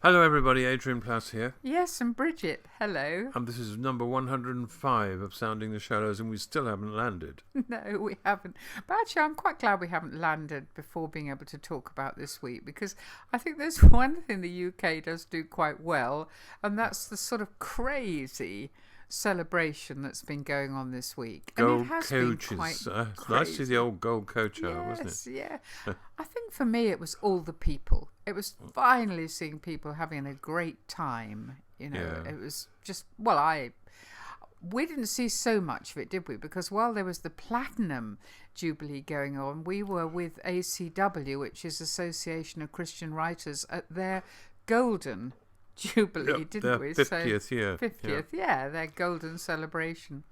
Hello everybody, Adrian Plass here. Yes, and Bridget, hello. And this is number 105 of Sounding the Shadows, and we still haven't landed. No, we haven't. But actually, I'm quite glad we haven't landed before being able to talk about this week, because I think there's one thing the UK does do quite well, and that's the sort of crazy celebration that's been going on this week. Gold and it has coaches. been quite It's nice to see the old gold coach out, wasn't it? Yes, yeah. I think for me it was all the people. It was finally seeing people having a great time. You know, It was just, we didn't see so much of it, did we? Because while there was the Platinum Jubilee going on, we were with ACW, which is Association of Christian Writers, at their Golden Jubilee, didn't we? 50th year. 50th, yeah, their golden celebration.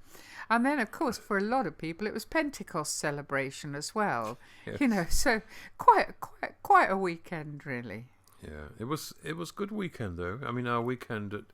And then, of course, for a lot of people, it was Pentecost celebration as well. Yes. You know, so quite a weekend, really. Yeah, it was good weekend though. I mean, our weekend at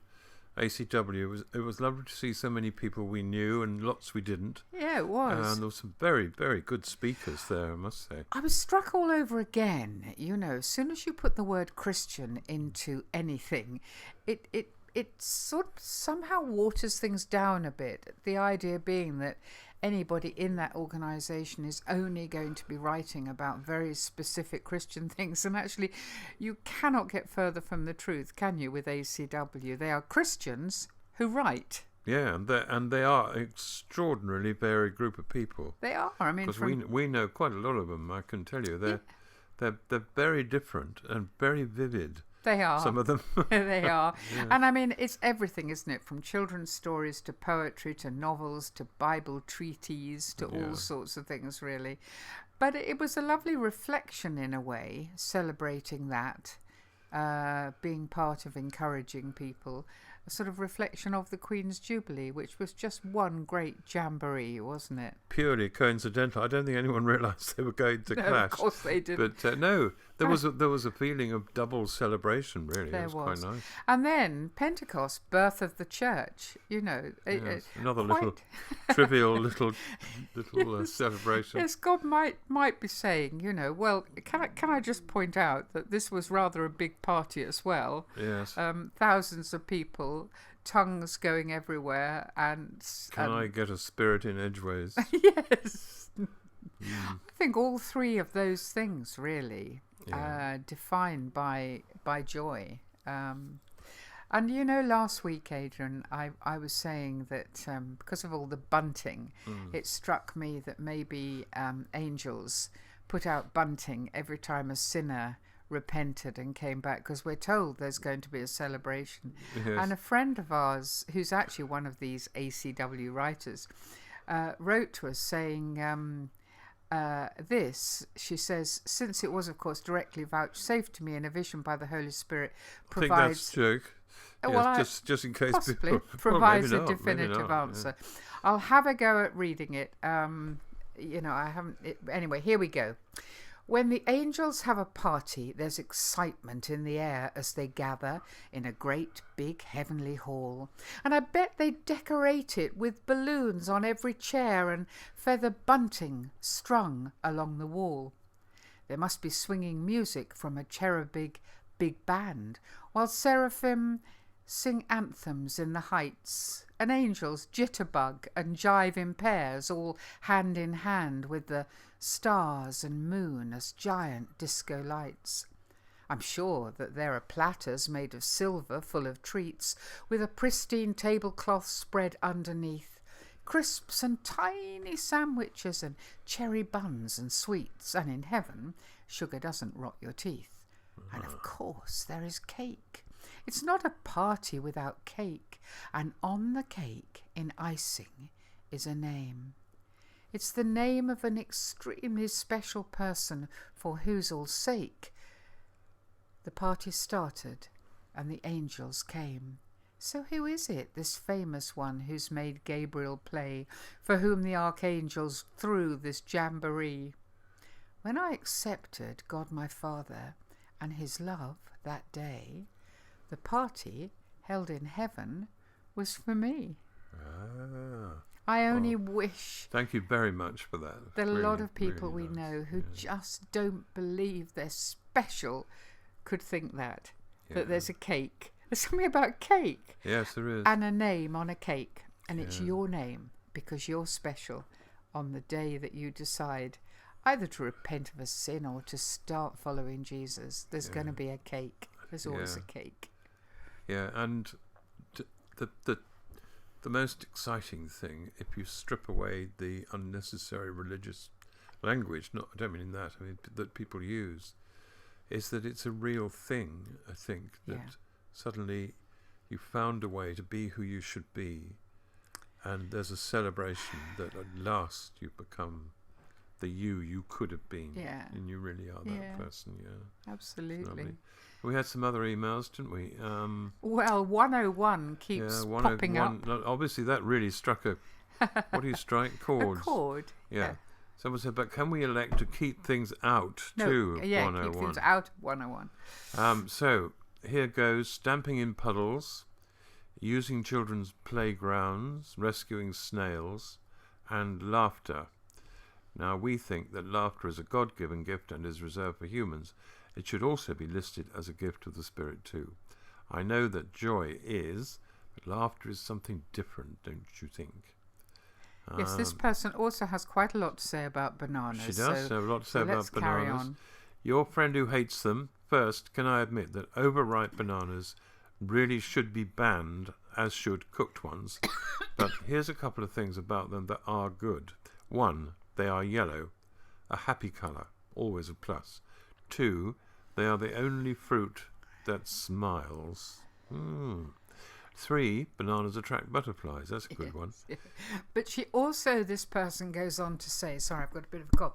ACW it was lovely to see so many people we knew and lots we didn't. Yeah, it was. And there were some very, very good speakers there, I must say. I was struck all over again. You know, as soon as you put the word Christian into anything, it sort of somehow waters things down a bit. The idea being that anybody in that organisation is only going to be writing about very specific Christian things. And actually, you cannot get further from the truth, can you, with ACW? They are Christians who write. Yeah, and they are an extraordinarily varied group of people. They are. I mean, because we know quite a lot of them. I can tell you, they're very different and very vivid. They are. Some of them. They are. Yeah. And I mean, it's everything, isn't it? From children's stories to poetry to novels to Bible treatises to all sorts of things, really. But it was a lovely reflection in a way, celebrating that, being part of encouraging people. A sort of reflection of the Queen's Jubilee, which was just one great jamboree, wasn't it? Purely coincidental. I don't think anyone realised they were going to clash. Of course they didn't. But no, there was a feeling of double celebration, really. There it was quite nice. And then Pentecost, birth of the church, you know. Yes, another little trivial little celebration. Yes, God might be saying, you know, well, can I just point out that this was rather a big party as well. Yes. Thousands of people, tongues going everywhere, and can I get a spirit in Edgeways? Yes. I think all three of those things really defined by joy. And you know, last week, Adrian, I was saying that because of all the bunting, it struck me that maybe angels put out bunting every time a sinner repented and came back, because we're told there's going to be a celebration. Yes. And a friend of ours, who's actually one of these ACW writers, wrote to us saying she says, since it was of course directly vouchsafed to me in a vision by the Holy Spirit, provides, I think that's a joke. Yes, just in case possibly people provides well, a definitive answer. I'll have a go at reading it. You know, I haven't anyway, here we go. When the angels have a party, there's excitement in the air as they gather in a great big heavenly hall. And I bet they decorate it with balloons on every chair and feather bunting strung along the wall. There must be swinging music from a cherubic big band, while seraphim sing anthems in the heights, and angels jitterbug and jive in pairs, all hand in hand with the stars and moon as giant disco lights. I'm sure that there are platters made of silver full of treats, with a pristine tablecloth spread underneath, crisps and tiny sandwiches and cherry buns and sweets, and in heaven sugar doesn't rot your teeth. And of course there is cake. It's not a party without cake, and on the cake, in icing, is a name. It's the name of an extremely special person for whose all sake the party started and the angels came. So who is it, this famous one who's made Gabriel play, for whom the archangels threw this jamboree? When I accepted God my Father and his love that day, the party held in heaven was for me. I only wish thank you very much for that. that Really, a lot of people really we nice. know who just don't believe they're special could think that. that there's a cake. There's something about cake. Yes, there is. And a name on a cake. And it's Yeah. your name because you're special on the day that you decide either to repent of a sin or to start following Jesus. There's going to be a cake. There's always a cake. Yeah, and the most exciting thing, if you strip away the unnecessary religious language, I don't mean that, I mean that people use, is that it's a real thing, I think, that suddenly you found a way to be who you should be, and there's a celebration that at last you become the you could have been, and you really are that person. Absolutely. We had some other emails, didn't we? Well, 101 keeps popping up. Obviously, that really struck a... What do you strike? Chords. A chord. Yeah. Someone said, but can we elect to keep things out too? Yeah, 101. keep things out of 101. So, here goes. Stamping in puddles, using children's playgrounds, rescuing snails, and laughter. Now, we think that laughter is a God-given gift and is reserved for humans. It should also be listed as a gift of the Spirit too. I know that joy is, but laughter is something different, don't you think? Yes, this person also has quite a lot to say about bananas. She does have a lot to say about bananas. Carry on. Your friend who hates them, first, can I admit that overripe bananas really should be banned, as should cooked ones. But here's a couple of things about them that are good. 1, they are yellow, a happy colour, always a plus. 2, they are the only fruit that smiles. 3, bananas attract butterflies. That's a good one. Yeah. But she also, this person goes on to say, sorry, I've got a bit of a cough,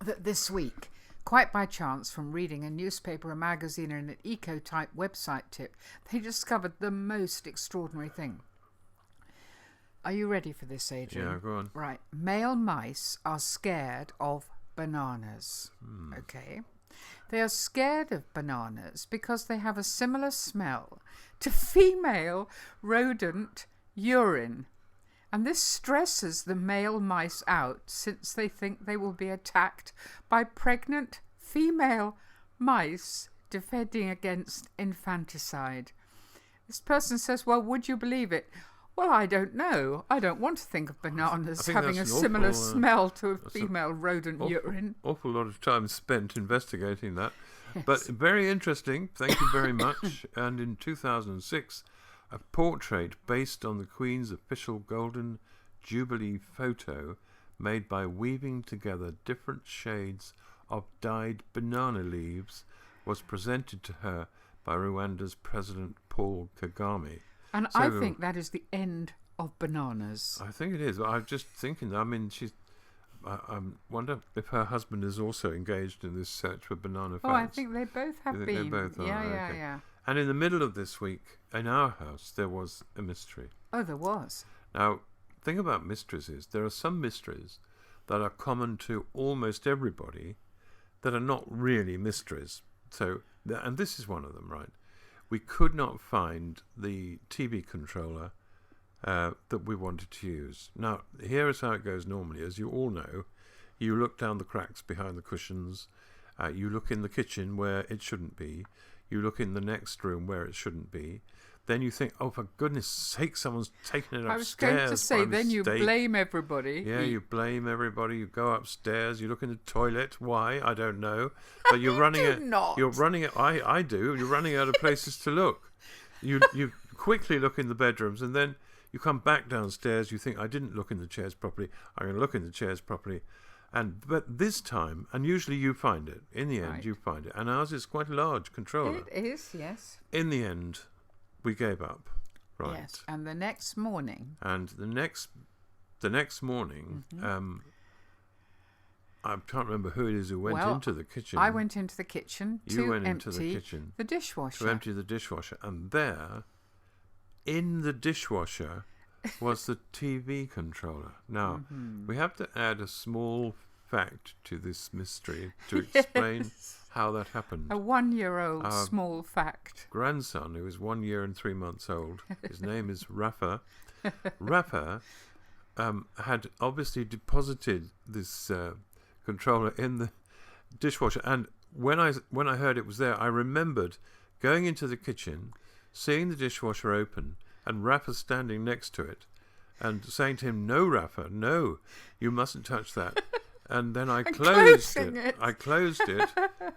that this week, quite by chance, from reading a newspaper, a magazine, and an eco-type website tip, they discovered the most extraordinary thing. Are you ready for this, Adrian? Yeah, go on. Right. Male mice are scared of bananas. Okay. They are scared of bananas because they have a similar smell to female rodent urine. And this stresses the male mice out since they think they will be attacked by pregnant female mice defending against infanticide. This person says, well, would you believe it? Well, I don't know. I don't want to think of bananas having a similar smell to a female rodent urine. Awful lot of time spent investigating that. Yes. But very interesting. Thank you very much. And in 2006, a portrait based on the Queen's official Golden Jubilee photo made by weaving together different shades of dyed banana leaves was presented to her by Rwanda's President Paul Kagame. And so, I think that is the end of bananas. I think it is. I'm just thinking, I mean, I wonder if her husband is also engaged in this search for banana fans. Oh, I think they both have been. They both are. Yeah. And in the middle of this week, in our house, there was a mystery. Oh, there was. Now, the thing about mysteries is there are some mysteries that are common to almost everybody that are not really mysteries. So, and this is one of them, right? We could not find the TV controller that we wanted to use. Now, here is how it goes normally. As you all know, you look down the cracks behind the cushions. You look in the kitchen where it shouldn't be. You look in the next room where it shouldn't be. Then you think, oh, for goodness sake, someone's taken it upstairs. I was going to say, then you blame everybody. Yeah, you blame everybody. You go upstairs. You look in the toilet. Why? I don't know. But you're running it. You're running it. I do. You're running out of places to look. You quickly look in the bedrooms, and then you come back downstairs. You think, I didn't look in the chairs properly. I'm going to look in the chairs properly. But this time, and usually you find it. In the end, you find it. And ours is quite a large controller. It is, yes. In the end, we gave up. Right. Yes, and the next morning. And the next morning, I can't remember who it is who went into the kitchen. I went into the kitchen to empty the dishwasher. To empty the dishwasher. And there, in the dishwasher, was the TV controller. Now, we have to add a small fact to this mystery to explain how that happened. A 1-year-old small fact. Grandson, who is 1 year and 3 months old, his name is Rafa. Rafa had obviously deposited this controller in the dishwasher, and when I heard it was there, I remembered going into the kitchen, seeing the dishwasher open, and Rafa standing next to it, and saying to him, "No, Rafa, no, you mustn't touch that." And then I closed it. I closed it,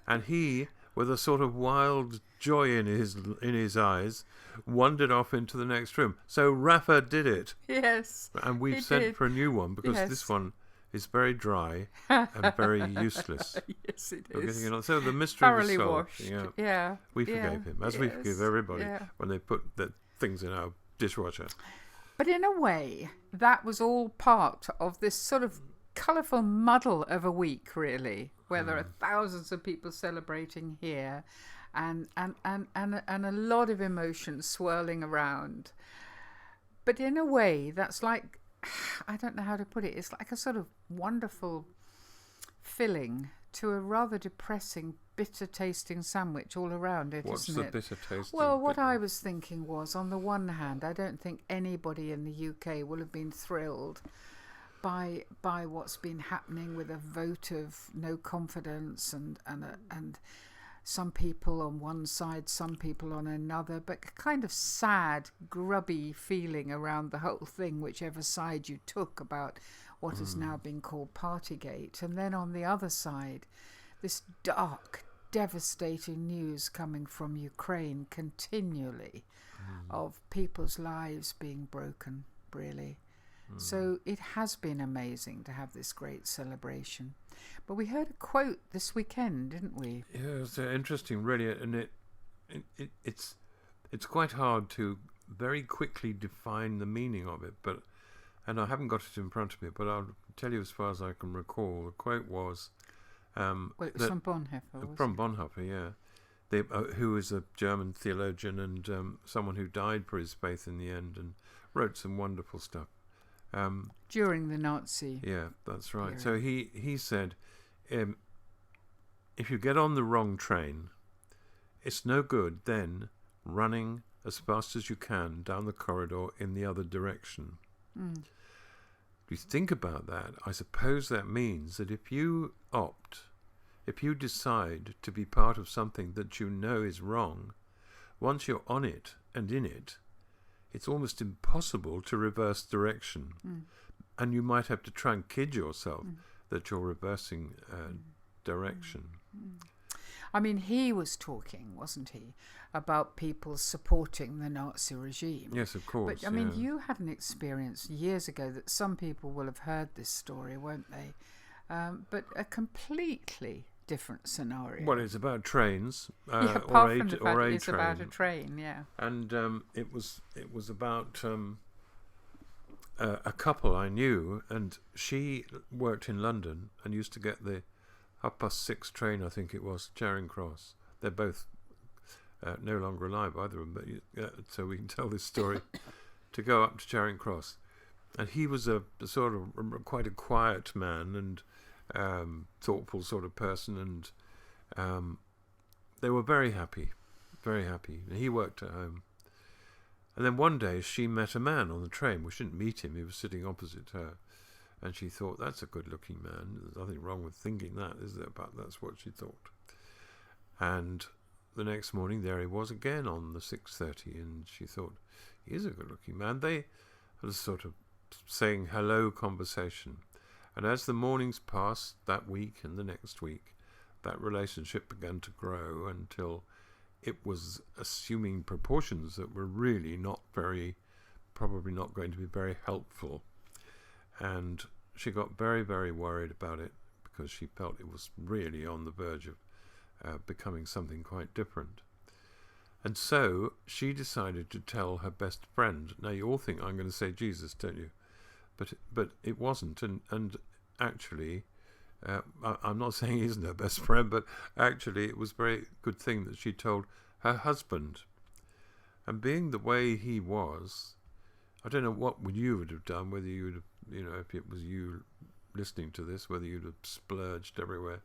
and he, with a sort of wild joy in his eyes, wandered off into the next room. So Rafa did it. Yes. And we've sent for a new one because this one is very dry and very useless. Yes, it is. So the mystery thoroughly was solved. washed. Yeah. We forgave him, as we forgive everybody when they put the things in our dishwasher. But in a way, that was all part of this sort of colourful muddle of a week, really, where there are thousands of people celebrating here, and a lot of emotions swirling around. But in a way, that's like, I don't know how to put it, it's like a sort of wonderful filling to a rather depressing, bitter-tasting sandwich all around it, What's isn't the it? bitter-tasting? Well, what I was thinking was, on the one hand, I don't think anybody in the UK will have been thrilled by what's been happening with a vote of no confidence and some people on one side, some people on another, but a kind of sad, grubby feeling around the whole thing, whichever side you took about what has now been called Partygate. And then on the other side, this dark, devastating news coming from Ukraine continually of people's lives being broken, really. So it has been amazing to have this great celebration. But we heard a quote this weekend, didn't we? Yeah, it's interesting, really, and it's quite hard to very quickly define the meaning of it. And I haven't got it in front of me, but I'll tell you as far as I can recall. The quote was, well, it was from Bonhoeffer. From Bonhoeffer, yeah, who is a German theologian and someone who died for his faith in the end and wrote some wonderful stuff. During the Nazi. Yeah, that's right. Period. So he said, if you get on the wrong train, it's no good then running as fast as you can down the corridor in the other direction. If you think about that, I suppose that means that if you decide to be part of something that you know is wrong, once you're on it and in it, it's almost impossible to reverse direction. And you might have to try and kid yourself that you're reversing direction. I mean, he was talking, wasn't he, about people supporting the Nazi regime. Yes, of course. But, I mean, you had an experience years ago that some people will have heard this story, won't they? But a completely different scenario. Well, it's about trains, apart from the fact it's it's about a train, yeah. And it was about a couple I knew, and she worked in London and used to get the 6:30 train, I think it was, Charing Cross. They're both no longer alive, either of them, but so we can tell this story. To go up to Charing Cross, and he was a sort of quite a quiet man and thoughtful sort of person, and they were very happy, very happy. And he worked at home. And then one day she met a man on the train. We shouldn't meet him. He was sitting opposite her. And she thought, that's a good-looking man. There's nothing wrong with thinking that, is there? But that's what she thought. And the next morning, there he was again on the 6:30. And she thought, he is a good-looking man. They had a sort of saying hello conversation. And as the mornings passed that week and the next week, that relationship began to grow until it was assuming proportions that were really probably not going to be very helpful. And she got very, very worried about it because she felt it was really on the verge of becoming something quite different. And so she decided to tell her best friend. Now, you all think I'm going to say Jesus, don't you? But it wasn't. And actually, I'm not saying he isn't her best friend, but actually it was a very good thing that she told her husband. And being the way he was, I don't know what you would have done, whether you would have, if it was you listening to this, whether you'd have splurged everywhere.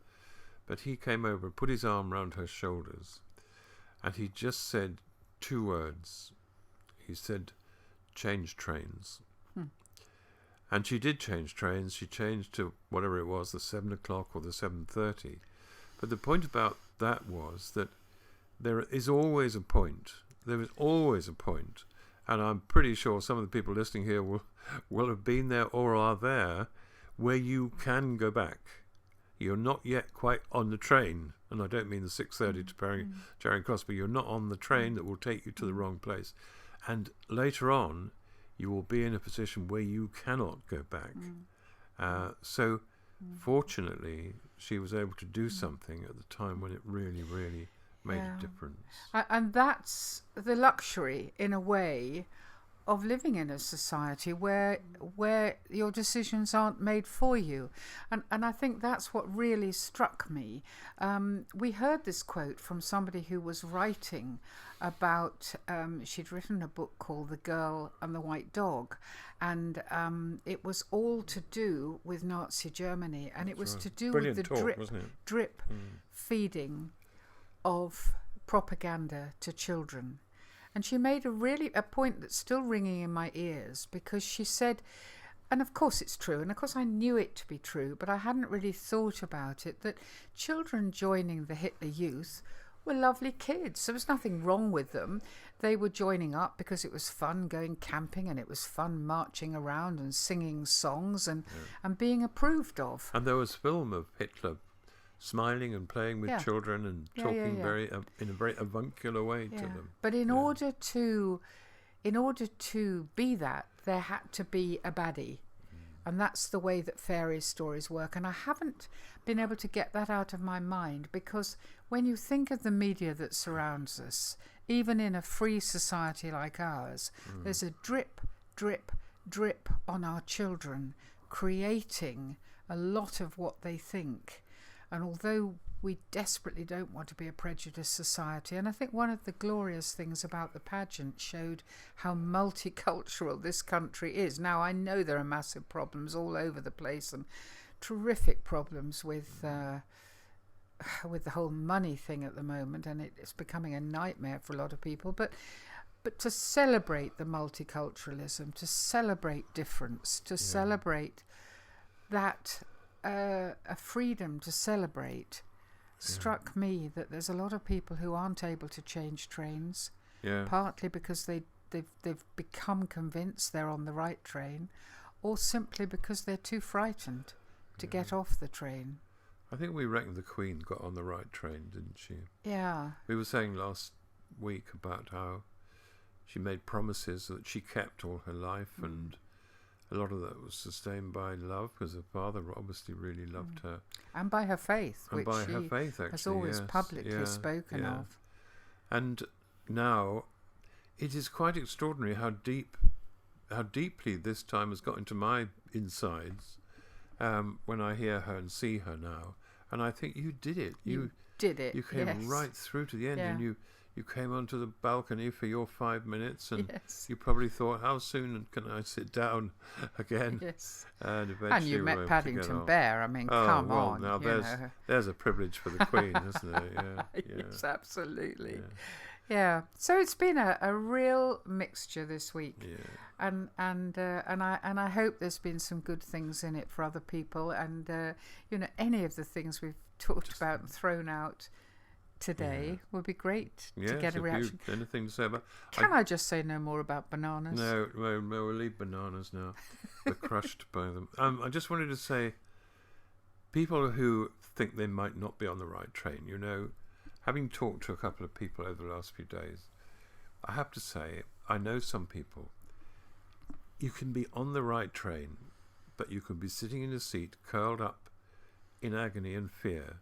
But he came over and put his arm round her shoulders, and he just said 2 words. He said, change trains. And she did change trains. She changed to whatever it was, the 7 o'clock or the 7:30. But the point about that was that there is always a point. There is always a point, and I'm pretty sure some of the people listening here will have been there or are there, where you can go back. You're not yet quite on the train, and I don't mean the 6:30 to Charing Cross, but you're not on the train that will take you to the wrong place. And later on, you will be in a position where you cannot go back. So, fortunately, she was able to do something at the time when it really, really made a difference. And that's the luxury, in a way, of living in a society where your decisions aren't made for you. And I think that's what really struck me. We heard this quote from somebody who was writing about, she'd written a book called The Girl and the White Dog, and it was all to do with Nazi Germany, and it was to do with the drip feeding of propaganda to children. And she made a point that's still ringing in my ears, because she said, and of course it's true, and of course I knew it to be true, but I hadn't really thought about it, that children joining the Hitler Youth were lovely kids. There was nothing wrong with them. They were joining up because it was fun going camping, and it was fun marching around and singing songs and being approved of. And there was film of Hitler smiling and playing with children and talking in a very avuncular way to them. But in order to be that, there had to be a baddie. And that's the way that fairy stories work. And I haven't been able to get that out of my mind, because when you think of the media that surrounds us, even in a free society like ours, there's a drip, drip, drip on our children, creating a lot of what they think. And although we desperately don't want to be a prejudiced society, and I think one of the glorious things about the pageant showed how multicultural this country is. Now, I know there are massive problems all over the place, and terrific problems with the whole money thing at the moment, and it's becoming a nightmare for a lot of people. But to celebrate the multiculturalism, to celebrate difference, to celebrate that a freedom to celebrate, struck me that there's a lot of people who aren't able to change trains, partly because they've become convinced they're on the right train, or simply because they're too frightened to get off the train. I think we reckon the Queen got on the right train, didn't she? Yeah. We were saying last week about how she made promises that she kept all her life, and a lot of that was sustained by love, because her father obviously really loved her. And by her faith, and which by she her faith, actually, has always publicly spoken of. And now it is quite extraordinary how deeply this time has got into my insides when I hear her and see her now. And I think you did it. You did it. You came right through to the end, and you came onto the balcony for your 5 minutes, and you probably thought, how soon can I sit down again? Yes. And eventually and you met Paddington Bear. I mean, come on. Now there's a privilege for the Queen, isn't it? Yeah. Yes, absolutely. Yeah. So it's been a real mixture this week, and I hope there's been some good things in it for other people, and any of the things we've talked about and thrown out today would be great to get a reaction. Anything to say about? Can I just say no more about bananas? No, we'll leave bananas now. We're crushed by them. I just wanted to say, people who think they might not be on the right train, having talked to a couple of people over the last few days, I have to say, I know some people, you can be on the right train, but you can be sitting in a seat curled up in agony and fear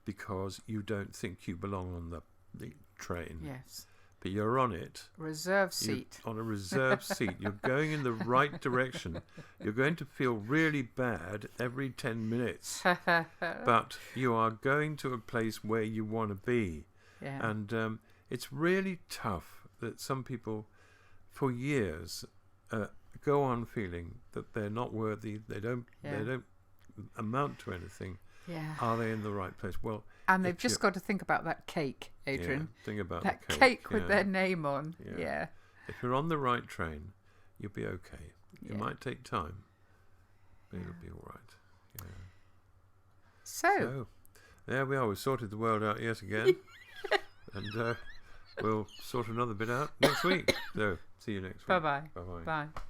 because you don't think you belong on the train. Yes. But you're on it. Reserve seat. On a reserved seat. You're going in the right direction. You're going to feel really bad every 10 minutes. But you are going to a place where you want to be. Yeah. And it's really tough that some people, for years, go on feeling that they're not worthy, they don't amount to anything. Yeah. Are they in the right place? Well, and they've just got to think about that cake, Adrian. Yeah, think about that the cake with their name on. Yeah. If you're on the right train, you'll be okay. It might take time, but it'll be all right. Yeah. So There we are. We've sorted the world out yet again. And we'll sort another bit out next week. So, see you next week. Bye-bye. Bye-bye. Bye.